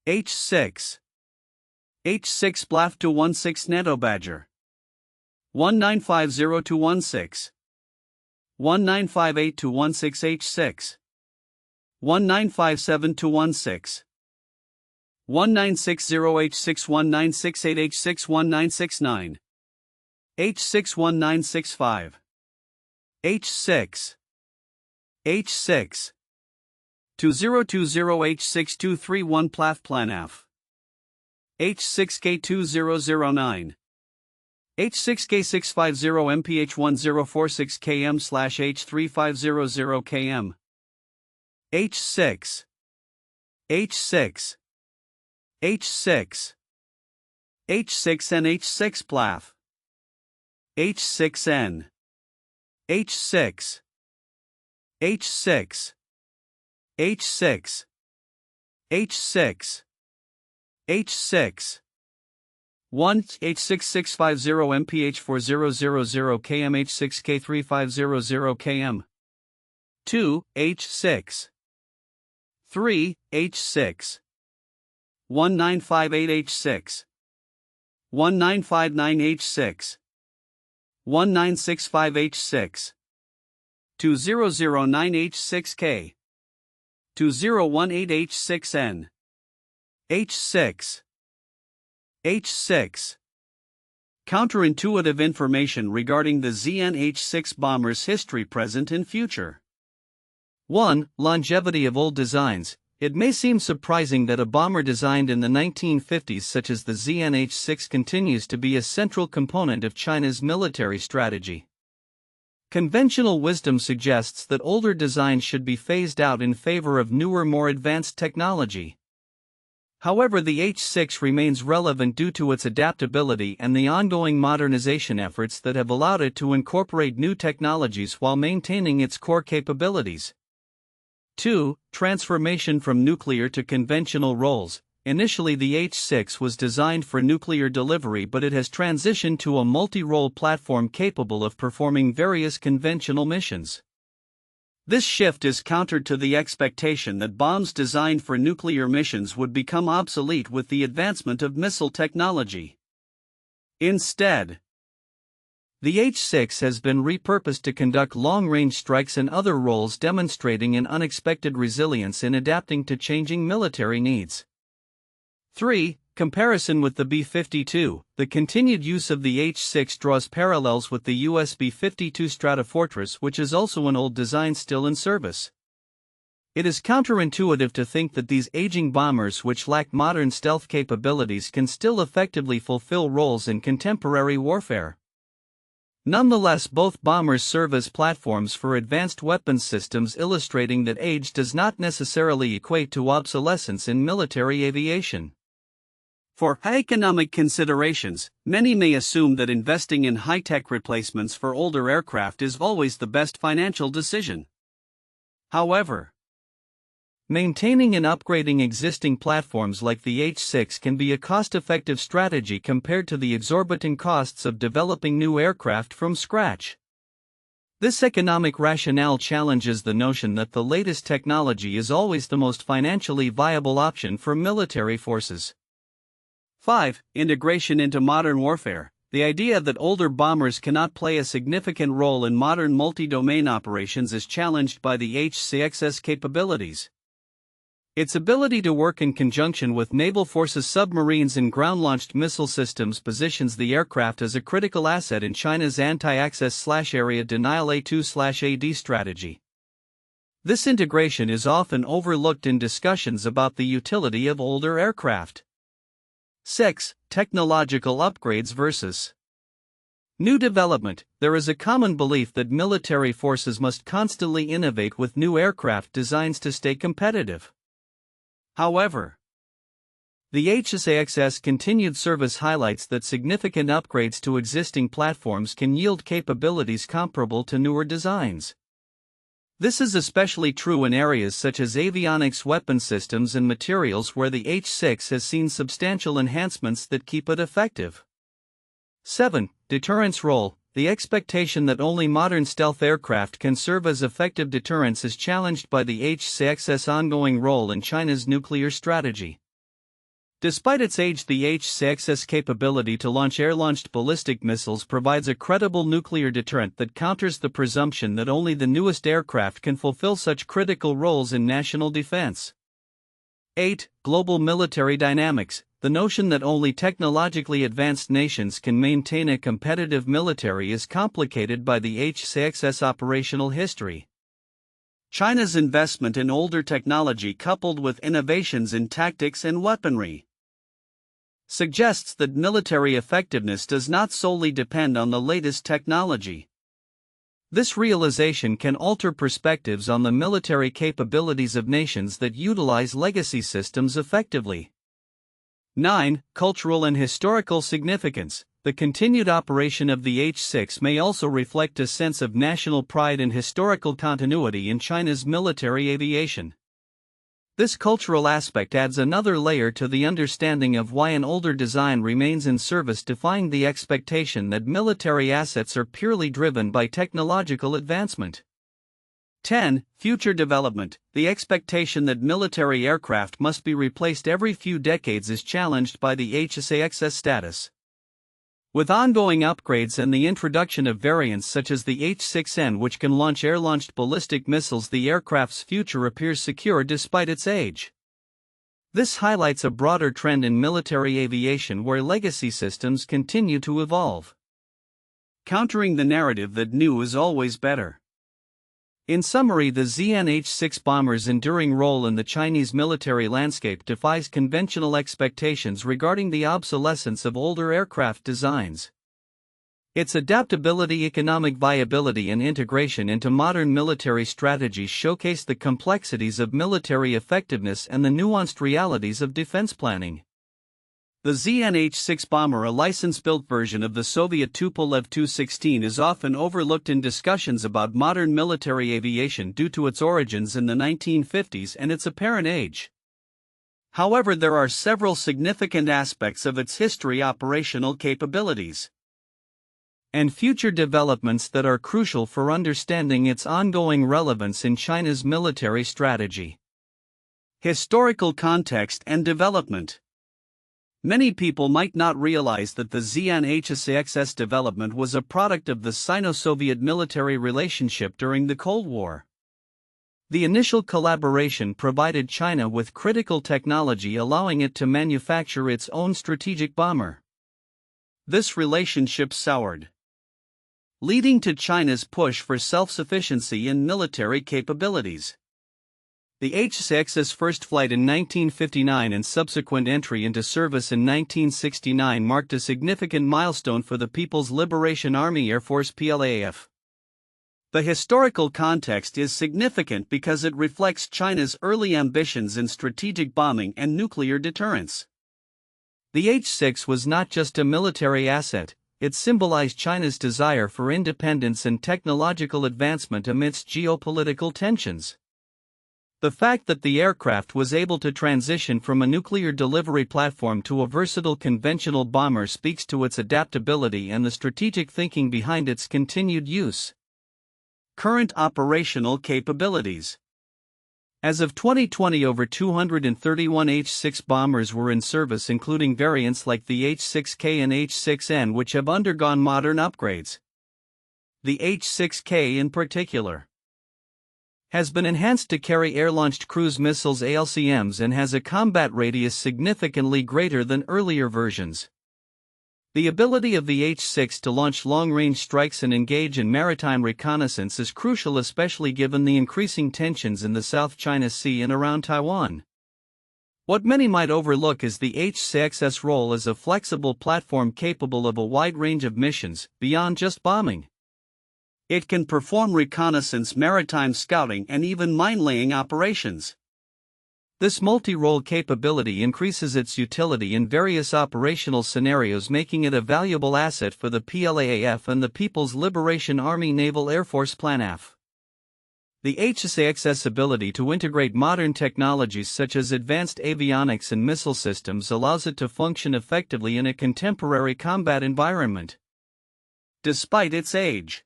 H-6 H-6 PLAAF Tu-16 NATO Badger 1950-16 1958-16 H-6 1957-16 1960 H-6 1968 H-6 1969 H-6 1965 H-6 H-6 2020 H-6 231 PLAAF PLAAF H-6K 2009 H-6K 650 MPH 1046 km/H3500 km H-6 H-6 H-6 H-6N H-6 PLAAF H-6N H-6 H-6 H-6 H-6 H-6 1 H-6650 MPH 4000 km H-6K 3500 km 2 H-6 3 H-6 1958 H-6 1959 H-6 1965 H-6 2009 H-6K 2018 H-6N H-6 H-6 Counterintuitive information regarding the Xi'an H-6 bomber's history, present and future. 1. Longevity of old designs. It may seem surprising that a bomber designed in the 1950s such as the Xi'an H-6 continues to be a central component of China's military strategy. Conventional wisdom suggests that older designs should be phased out in favor of newer, more advanced technology. However, the H-6 remains relevant due to its adaptability and the ongoing modernization efforts that have allowed it to incorporate new technologies while maintaining its core capabilities. 2. Transformation from nuclear to conventional roles. Initially, the H-6 was designed for nuclear delivery, but it has transitioned to a multi-role platform capable of performing various conventional missions. This shift is countered to the expectation that bombs designed for nuclear missions would become obsolete with the advancement of missile technology. Instead, the H-6 has been repurposed to conduct long-range strikes and other roles, demonstrating an unexpected resilience in adapting to changing military needs. 3. Comparison with the B-52. The continued use of the H-6 draws parallels with the US B-52 Stratofortress, which is also an old design still in service. It is counterintuitive to think that these aging bombers, which lack modern stealth capabilities, can still effectively fulfill roles in contemporary warfare. Nonetheless, both bombers serve as platforms for advanced weapons systems, illustrating that age does not necessarily equate to obsolescence in military aviation. For economic considerations, many may assume that investing in high-tech replacements for older aircraft is always the best financial decision. However, maintaining and upgrading existing platforms like the H-6 can be a cost-effective strategy compared to the exorbitant costs of developing new aircraft from scratch. This economic rationale challenges the notion that the latest technology is always the most financially viable option for military forces. 5. Integration into modern warfare. The idea that older bombers cannot play a significant role in modern multi-domain operations is challenged by the H-6's capabilities. Its ability to work in conjunction with naval forces, submarines, and ground-launched missile systems positions the aircraft as a critical asset in China's anti-access/area denial A2/AD strategy. This integration is often overlooked in discussions about the utility of older aircraft. 6. Technological upgrades versus new development. There is a common belief that military forces must constantly innovate with new aircraft designs to stay competitive. However, the H-6's continued service highlights that significant upgrades to existing platforms can yield capabilities comparable to newer designs. This is especially true in areas such as avionics, weapon systems, and materials, where the H-6 has seen substantial enhancements that keep it effective. 7. Deterrence role. The expectation that only modern stealth aircraft can serve as effective deterrents is challenged by the H-6's ongoing role in China's nuclear strategy. Despite its age, the H-6's capability to launch air-launched ballistic missiles provides a credible nuclear deterrent that counters the presumption that only the newest aircraft can fulfill such critical roles in national defense. 8. Global military dynamics. The notion that only technologically advanced nations can maintain a competitive military is complicated by the H-6's operational history. China's investment in older technology coupled with innovations in tactics and weaponry suggests that military effectiveness does not solely depend on the latest technology. This realization can alter perspectives on the military capabilities of nations that utilize legacy systems effectively. 9. Cultural and historical significance. The continued operation of the H-6 may also reflect a sense of national pride and historical continuity in China's military aviation. This cultural aspect adds another layer to the understanding of why an older design remains in service, defying the expectation that military assets are purely driven by technological advancement. 10. Future development. The expectation that military aircraft must be replaced every few decades is challenged by the H-6's status. With ongoing upgrades and the introduction of variants such as the H-6N, which can launch air-launched ballistic missiles, the aircraft's future appears secure despite its age. This highlights a broader trend in military aviation where legacy systems continue to evolve, countering the narrative that new is always better. In summary, the Xi'an H-6 bomber's enduring role in the Chinese military landscape defies conventional expectations regarding the obsolescence of older aircraft designs. Its adaptability, economic viability, and integration into modern military strategies showcase the complexities of military effectiveness and the nuanced realities of defense planning. The Xi'an H-6 bomber, a license-built version of the Soviet Tupolev Tu-16, is often overlooked in discussions about modern military aviation due to its origins in the 1950s and its apparent age. However, there are several significant aspects of its history, operational capabilities, and future developments that are crucial for understanding its ongoing relevance in China's military strategy. Historical context and development. Many people might not realize that the Xi'an H-6's development was a product of the Sino-Soviet military relationship during the Cold War. The initial collaboration provided China with critical technology, allowing it to manufacture its own strategic bomber. This relationship soured, leading to China's push for self-sufficiency in military capabilities. The H-6's first flight in 1959 and subsequent entry into service in 1969 marked a significant milestone for the People's Liberation Army Air Force (PLAAF). The historical context is significant because it reflects China's early ambitions in strategic bombing and nuclear deterrence. The H-6 was not just a military asset, it symbolized China's desire for independence and technological advancement amidst geopolitical tensions. The fact that the aircraft was able to transition from a nuclear delivery platform to a versatile conventional bomber speaks to its adaptability and the strategic thinking behind its continued use. Current operational capabilities. As of 2020, over 231 H-6 bombers were in service, including variants like the H-6K and H-6N, which have undergone modern upgrades. The H-6K in particular has been enhanced to carry air-launched cruise missiles (ALCMs) and has a combat radius significantly greater than earlier versions. The ability of the H-6 to launch long-range strikes and engage in maritime reconnaissance is crucial, especially given the increasing tensions in the South China Sea and around Taiwan. What many might overlook is the H-6's role as a flexible platform capable of a wide range of missions, beyond just bombing. It can perform reconnaissance, maritime scouting, and even mine-laying operations. This multi-role capability increases its utility in various operational scenarios, making it a valuable asset for the PLAAF and the People's Liberation Army Naval Air Force (PLAAF). The H-6's ability to integrate modern technologies such as advanced avionics and missile systems allows it to function effectively in a contemporary combat environment. Despite its age,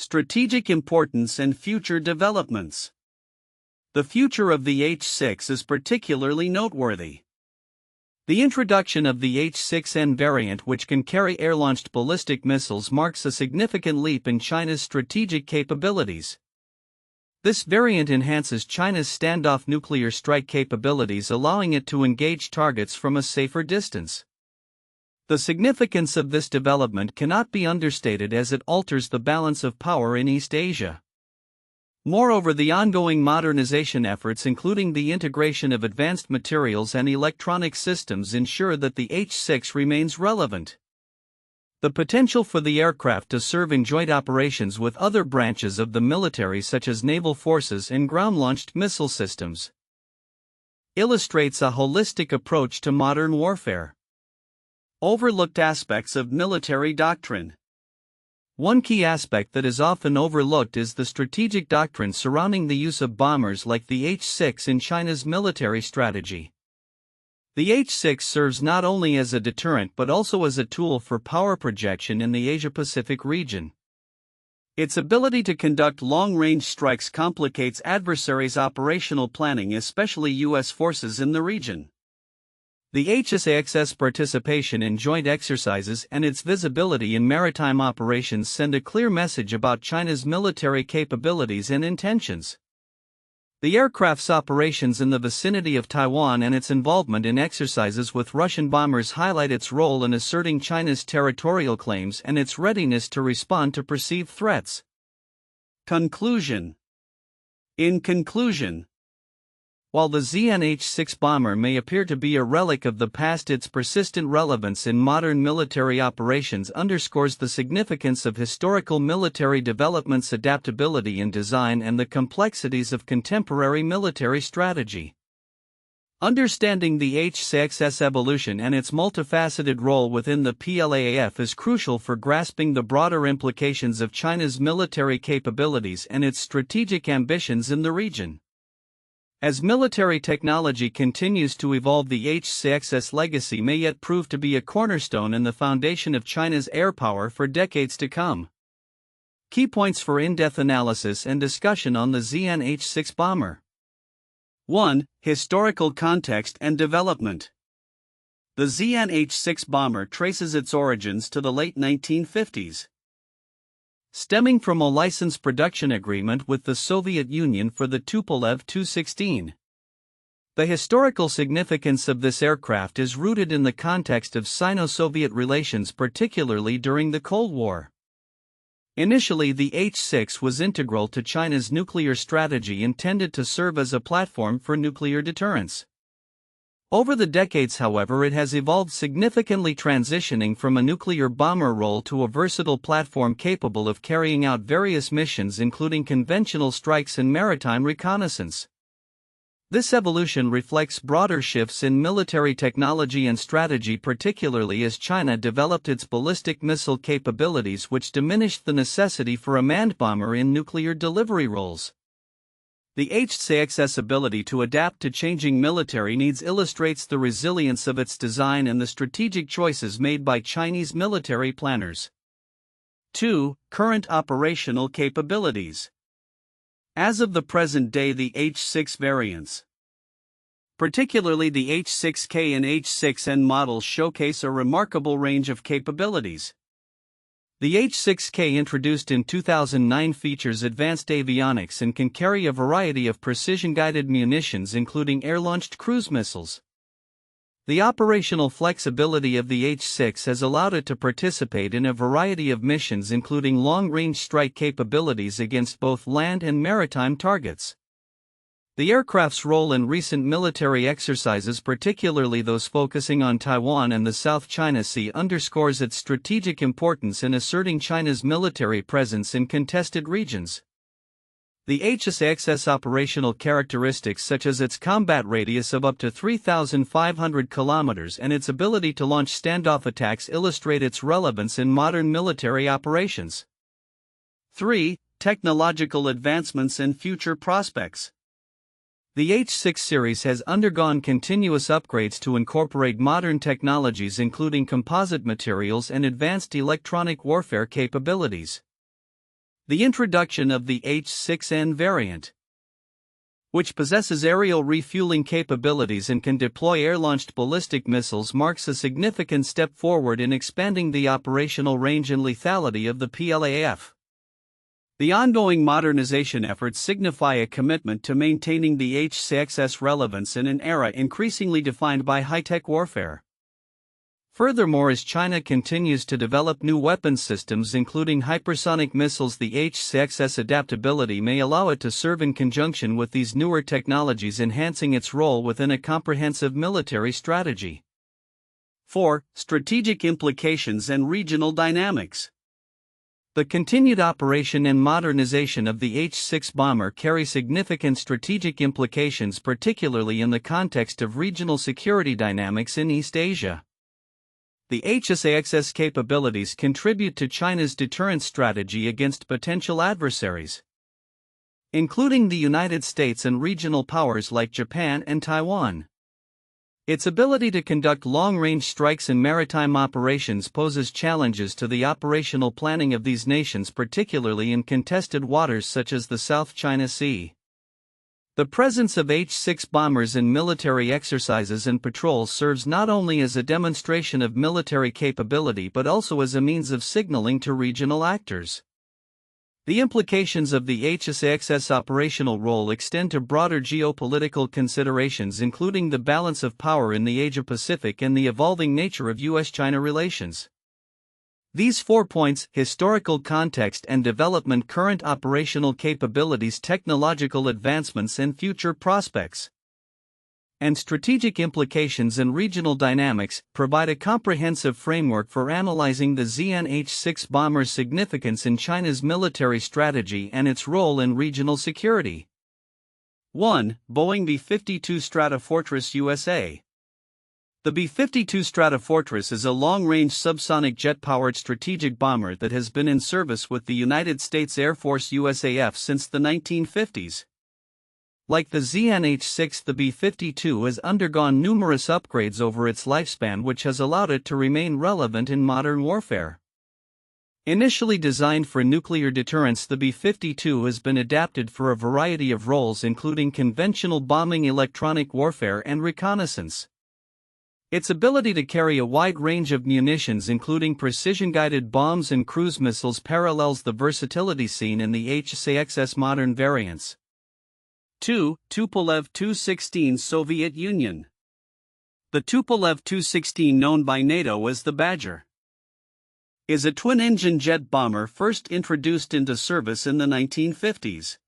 strategic importance, and future developments. The future of the H-6 is particularly noteworthy. The introduction of the H-6N variant, which can carry air-launched ballistic missiles, marks a significant leap in China's strategic capabilities. This variant enhances China's standoff nuclear strike capabilities, allowing it to engage targets from a safer distance. The significance of this development cannot be understated, as it alters the balance of power in East Asia. Moreover, the ongoing modernization efforts, including the integration of advanced materials and electronic systems, ensure that the H-6 remains relevant. The potential for the aircraft to serve in joint operations with other branches of the military, such as naval forces and ground-launched missile systems, illustrates a holistic approach to modern warfare. Overlooked aspects of military doctrine. One key aspect that is often overlooked is the strategic doctrine surrounding the use of bombers like the H-6 in China's military strategy. The H-6 serves not only as a deterrent but also as a tool for power projection in the Asia-Pacific region. Its ability to conduct long-range strikes complicates adversaries' operational planning, especially U.S. forces in the region. The H-6's participation in joint exercises and its visibility in maritime operations send a clear message about China's military capabilities and intentions. The aircraft's operations in the vicinity of Taiwan and its involvement in exercises with Russian bombers highlight its role in asserting China's territorial claims and its readiness to respond to perceived threats. Conclusion. In conclusion, while the Xi'an H-6 bomber may appear to be a relic of the past, its persistent relevance in modern military operations underscores the significance of historical military developments, adaptability in design, and the complexities of contemporary military strategy. Understanding the H-6's evolution and its multifaceted role within the PLAAF is crucial for grasping the broader implications of China's military capabilities and its strategic ambitions in the region. As military technology continues to evolve, the H-6's legacy may yet prove to be a cornerstone and the foundation of China's air power for decades to come. Key points for in-depth analysis and discussion on the Xi'an H-6 bomber. 1. Historical context and development. The Xi'an H-6 bomber traces its origins to the late 1950s. Stemming from a license production agreement with the Soviet Union for the Tupolev Tu-16. The historical significance of this aircraft is rooted in the context of Sino-Soviet relations, particularly during the Cold War. Initially, the H-6 was integral to China's nuclear strategy, intended to serve as a platform for nuclear deterrence. Over the decades, however, it has evolved significantly, transitioning from a nuclear bomber role to a versatile platform capable of carrying out various missions, including conventional strikes and maritime reconnaissance. This evolution reflects broader shifts in military technology and strategy, particularly as China developed its ballistic missile capabilities, which diminished the necessity for a manned bomber in nuclear delivery roles. The H-6's ability to adapt to changing military needs illustrates the resilience of its design and the strategic choices made by Chinese military planners. 2. Current operational capabilities. As of the present day, the H-6 variants, particularly the H-6K and H-6N models, showcase a remarkable range of capabilities. The H-6K, introduced in 2009, features advanced avionics and can carry a variety of precision-guided munitions, including air-launched cruise missiles. The operational flexibility of the H-6 has allowed it to participate in a variety of missions, including long-range strike capabilities against both land and maritime targets. The aircraft's role in recent military exercises, particularly those focusing on Taiwan and the South China Sea, underscores its strategic importance in asserting China's military presence in contested regions. The H-6's operational characteristics, such as its combat radius of up to 3,500 kilometers and its ability to launch standoff attacks, illustrate its relevance in modern military operations. 3. Technological advancements and future prospects. The H-6 series has undergone continuous upgrades to incorporate modern technologies, including composite materials and advanced electronic warfare capabilities. The introduction of the H-6N variant. which possesses aerial refueling capabilities and can deploy air-launched ballistic missiles, marks a significant step forward in expanding the operational range and lethality of the PLAAF. The ongoing modernization efforts signify a commitment to maintaining the H-6's relevance in an era increasingly defined by high-tech warfare. Furthermore, as China continues to develop new weapons systems including hypersonic missiles, the H-6's adaptability may allow it to serve in conjunction with these newer technologies, enhancing its role within a comprehensive military strategy. 4. Strategic implications and regional dynamics. The continued operation and modernization of the H-6 bomber carry significant strategic implications, particularly in the context of regional security dynamics in East Asia. The H-6's capabilities contribute to China's deterrent strategy against potential adversaries, including the United States and regional powers like Japan and Taiwan. Its ability to conduct long-range strikes and maritime operations poses challenges to the operational planning of these nations, particularly in contested waters such as the South China Sea. The presence of H-6 bombers in military exercises and patrols serves not only as a demonstration of military capability but also as a means of signaling to regional actors. The implications of the H-6's operational role extend to broader geopolitical considerations, including the balance of power in the Asia-Pacific and the evolving nature of U.S.-China relations. These 4 points: historical context and development, current operational capabilities, technological advancements and future prospects, and strategic implications and regional dynamics, provide a comprehensive framework for analyzing the Xi'an H-6 bomber's significance in China's military strategy and its role in regional security. 1. Boeing B-52 Stratofortress USA. The B-52 Stratofortress is a long-range subsonic jet-powered strategic bomber that has been in service with the United States Air Force USAF since the 1950s. Like the Xi'an H-6, the B-52 has undergone numerous upgrades over its lifespan, which has allowed it to remain relevant in modern warfare. Initially designed for nuclear deterrence, the B-52 has been adapted for a variety of roles, including conventional bombing, electronic warfare, and reconnaissance. Its ability to carry a wide range of munitions, including precision-guided bombs and cruise missiles, parallels the versatility seen in the H-6's modern variants. 2. Tupolev Tu-16 Soviet Union. The Tupolev Tu-16, known by NATO as the Badger, is a twin-engine jet bomber first introduced into service in the 1950s.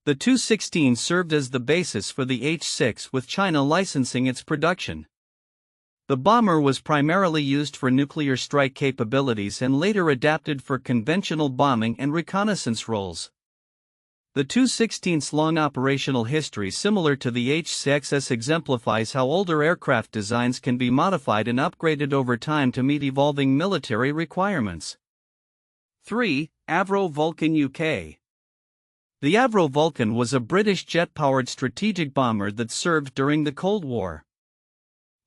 The Tu-16 served as the basis for the H-6, with China licensing its production. The bomber was primarily used for nuclear strike capabilities and later adapted for conventional bombing and reconnaissance roles. The Tu-16's long operational history, similar to the H-6's, exemplifies how older aircraft designs can be modified and upgraded over time to meet evolving military requirements. 3. Avro Vulcan UK. The Avro Vulcan was a British jet-powered strategic bomber that served during the Cold War.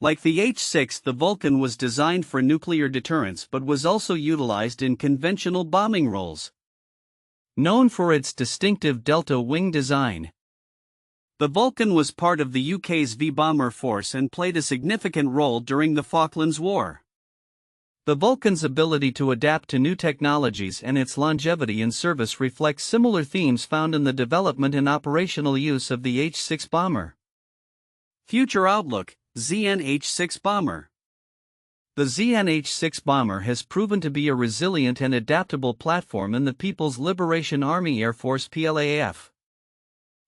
Like the H-6, the Vulcan was designed for nuclear deterrence but was also utilized in conventional bombing roles. Known for its distinctive delta wing design, the Vulcan was part of the UK's V-bomber force and played a significant role during the Falklands War. The Vulcan's ability to adapt to new technologies and its longevity in service reflects similar themes found in the development and operational use of the H-6 bomber. Future outlook: Xi'an H-6 bomber. The Xi'an H-6 bomber has proven to be a resilient and adaptable platform in the People's Liberation Army Air Force (PLAAF).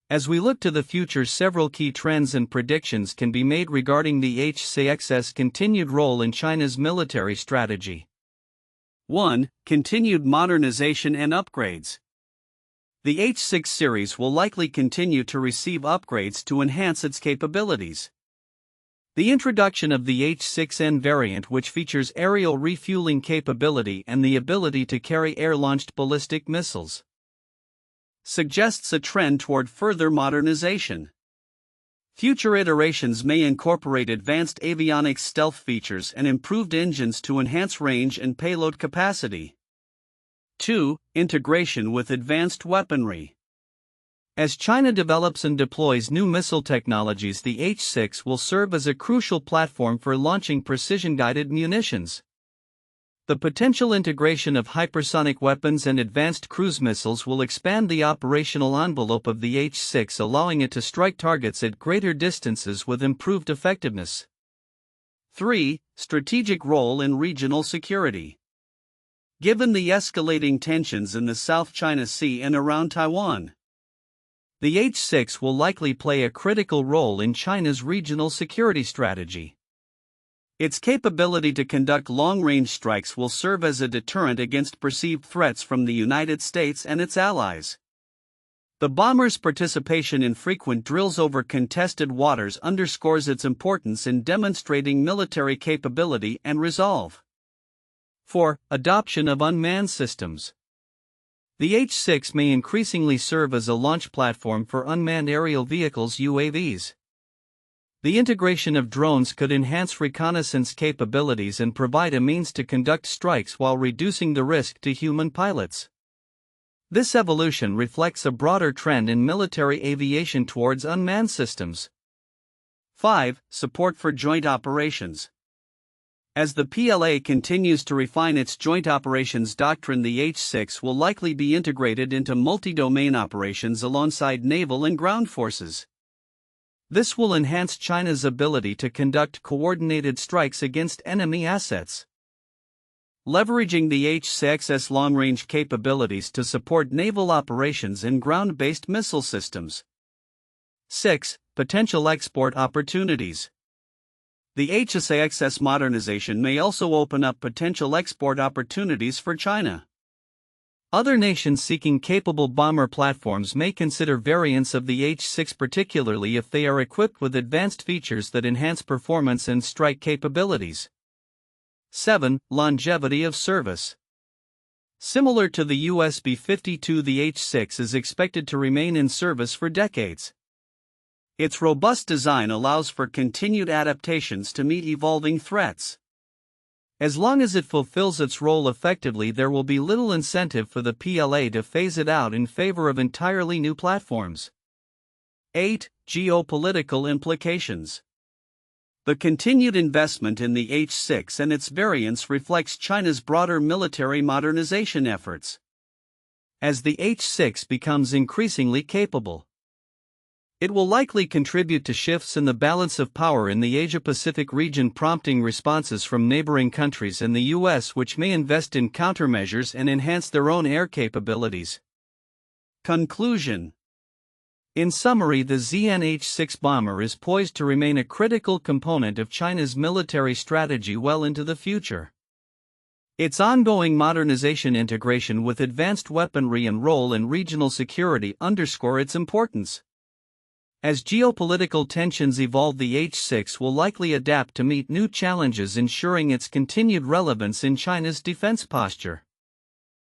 As we look to the future, several key trends and predictions can be made regarding the H-6's continued role in China's military strategy. 1. Continued modernization and upgrades. The H-6 series will likely continue to receive upgrades to enhance its capabilities. The introduction of the H-6N variant, which features aerial refueling capability and the ability to carry air-launched ballistic missiles, suggests a trend toward further modernization. Future iterations may incorporate advanced avionics stealth features and improved engines to enhance range and payload capacity. 2. Integration with advanced weaponry. As China develops and deploys new missile technologies, the H-6 will serve as a crucial platform for launching precision-guided munitions. The potential integration of hypersonic weapons and advanced cruise missiles will expand the operational envelope of the H-6, allowing it to strike targets at greater distances with improved effectiveness. 3. Strategic role in regional security. Given the escalating tensions in the South China Sea and around Taiwan, the H-6 will likely play a critical role in China's regional security strategy. Its capability to conduct long-range strikes will serve as a deterrent against perceived threats from the United States and its allies. The bomber's participation in frequent drills over contested waters underscores its importance in demonstrating military capability and resolve. 4. Adoption of unmanned systems. The H-6 may increasingly serve as a launch platform for unmanned aerial vehicles (UAVs). The integration of drones could enhance reconnaissance capabilities and provide a means to conduct strikes while reducing the risk to human pilots. This evolution reflects a broader trend in military aviation towards unmanned systems. 5. Support for joint operations. As the PLA continues to refine its joint operations doctrine, the H-6 will likely be integrated into multi-domain operations alongside naval and ground forces. This will enhance China's ability to conduct coordinated strikes against enemy assets. Leveraging the H-6's long-range capabilities to support naval operations and ground-based missile systems. 6. Potential export opportunities. The H-6's modernization may also open up potential export opportunities for China. Other nations seeking capable bomber platforms may consider variants of the H-6, particularly if they are equipped with advanced features that enhance performance and strike capabilities. 7. Longevity of service. Similar to the US B-52, the H-6 is expected to remain in service for decades. Its robust design allows for continued adaptations to meet evolving threats. As long as it fulfills its role effectively, there will be little incentive for the PLA to phase it out in favor of entirely new platforms. 8. Geopolitical implications. The continued investment in the H-6 and its variants reflects China's broader military modernization efforts. As the H-6 becomes increasingly capable, it will likely contribute to shifts in the balance of power in the Asia-Pacific region, prompting responses from neighboring countries and the US, which may invest in countermeasures and enhance their own air capabilities. Conclusion. In summary, the Xi'an H-6 bomber is poised to remain a critical component of China's military strategy well into the future. Its ongoing modernization, integration with advanced weaponry, and role in regional security underscore its importance. As geopolitical tensions evolve, the H-6 will likely adapt to meet new challenges, ensuring its continued relevance in China's defense posture.